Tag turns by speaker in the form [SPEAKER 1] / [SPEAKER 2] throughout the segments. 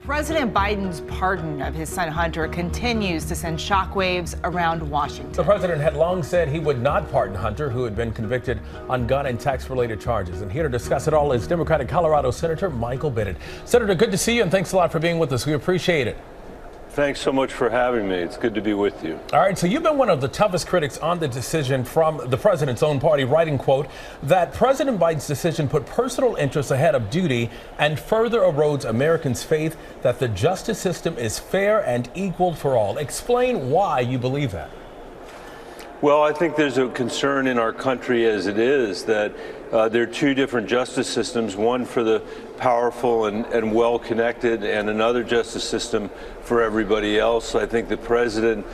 [SPEAKER 1] President Biden's pardon of his son Hunter continues to send shockwaves around Washington.
[SPEAKER 2] The president had long said he would not pardon Hunter, who had been convicted on gun and tax-related charges. And here to discuss it all is Democratic Colorado Senator Michael Bennet. Senator, good to see you, and thanks a lot for being with us. We appreciate it.
[SPEAKER 3] Thanks so much for having me. It's good to be with you.
[SPEAKER 2] All right, so you've been one of the toughest critics on the decision from the president's own party, writing, quote, that President Biden's decision put personal interests ahead of duty and further erodes Americans' faith that the justice system is fair and equal for all. Explain why you believe that.
[SPEAKER 3] Well, I think there's a concern in our country as it is that there are two different justice systems, one for the powerful and well-connected, and another justice system for everybody else. I think the president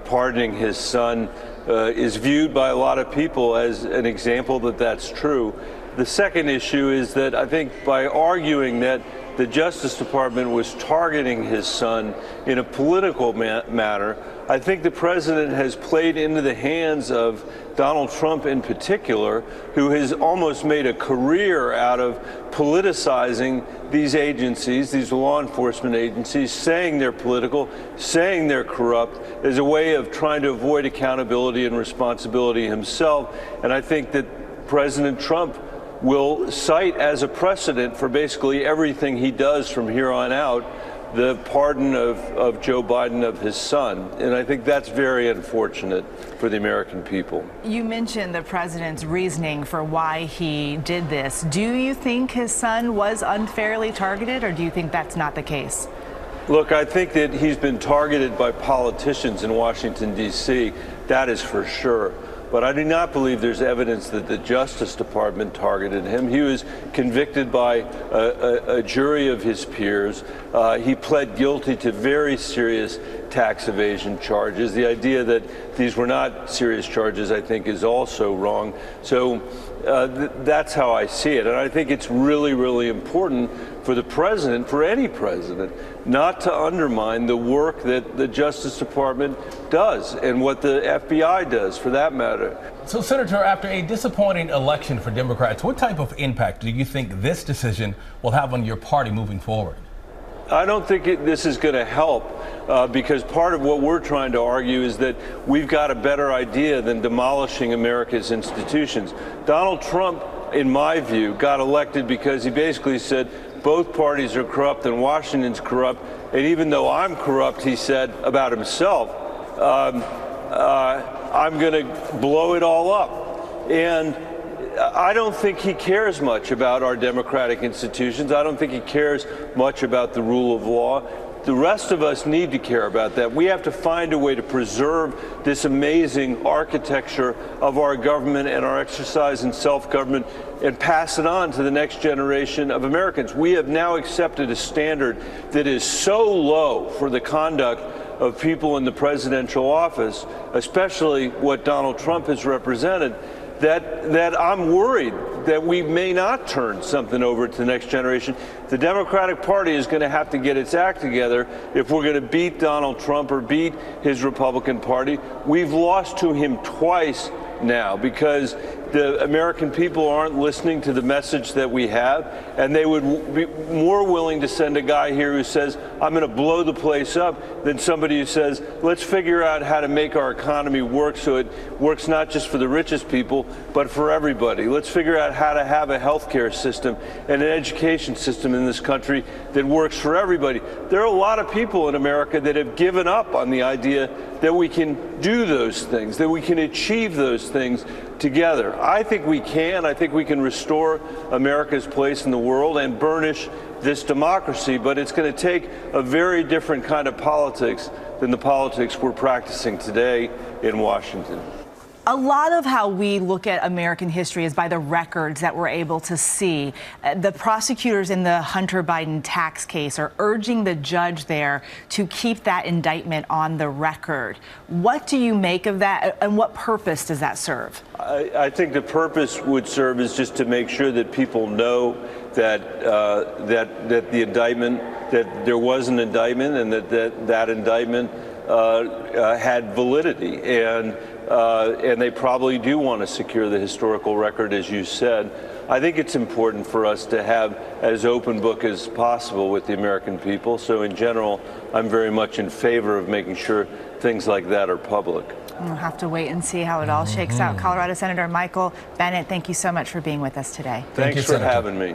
[SPEAKER 3] pardoning his son is viewed by a lot of people as an example that that's true. The second issue is that I think by arguing that the Justice Department was targeting his son in a political matter, I think the president has played into the hands of Donald Trump in particular, who has almost made a career out of politicizing these agencies, these law enforcement agencies, saying they're political, saying they're corrupt, as a way of trying to avoid accountability and responsibility himself. And I think that President Trump will cite as a precedent for basically everything he does from here on out the pardon of Joe Biden of his son. And I think that's very unfortunate for the American people.
[SPEAKER 1] You mentioned the president's reasoning for why he did this. Do you think his son was unfairly targeted, or do you think that's not the case?
[SPEAKER 3] Look, I think that he's been targeted by politicians in Washington, D.C. That is for sure. But I do not believe there's evidence that the Justice Department targeted him. He was convicted by a jury of his peers. He pled guilty to very serious tax evasion charges. The idea that these were not serious charges, I think, is also wrong. So that's how I see it. And I think it's really, really important for the president, for any president, not to undermine the work that the Justice Department does and what the FBI does, for that matter.
[SPEAKER 2] So, Senator, after a disappointing election for Democrats, what type of impact do you think this decision will have on your party moving forward?
[SPEAKER 3] I don't think this is going to help because part of what we're trying to argue is that we've got a better idea than demolishing America's institutions. Donald Trump, in my view, got elected because he basically said both parties are corrupt and Washington's corrupt. And even though I'm corrupt, he said about himself, I'm going to blow it all up. And I don't think he cares much about our democratic institutions. I don't think he cares much about the rule of law. The rest of us need to care about that. We have to find a way to preserve this amazing architecture of our government and our exercise in self-government and pass it on to the next generation of Americans. We have now accepted a standard that is so low for the conduct of people in the presidential office, especially what Donald Trump has represented, that I'm worried that we may not turn something over to the next generation. The Democratic Party is going to have to get its act together if we're going to beat Donald Trump or beat his Republican Party. We've lost to him twice now because the American people aren't listening to the message that we have, and they would be more willing to send a guy here who says, I'm going to blow the place up, than somebody who says, let's figure out how to make our economy work so it works not just for the richest people, but for everybody. Let's figure out how to have a healthcare system and an education system in this country that works for everybody. There are a lot of people in America that have given up on the idea that we can do those things, that we can achieve those things together. I think we can. I think we can restore America's place in the world and burnish this democracy, but it's going to take a very different kind of politics than the politics we're practicing today in Washington.
[SPEAKER 1] A lot of how we look at American history is by the records that we're able to see. The prosecutors in the Hunter Biden tax case are urging the judge there to keep that indictment on the record. What do you make of that, and what purpose does that serve?
[SPEAKER 3] I think the purpose would serve is just to make sure that people know that that the indictment, that there was an indictment, and that indictment had validity. And and they probably do want to secure the historical record, as you said. I think it's important for us to have as open book as possible with the American people. So in general, I'm very much in favor of making sure things like that are public.
[SPEAKER 1] We'll have to wait and see how it all shakes out. Colorado Senator Michael Bennet, thank you so much for being with us today.
[SPEAKER 3] Thanks for
[SPEAKER 2] Senator.
[SPEAKER 3] having me.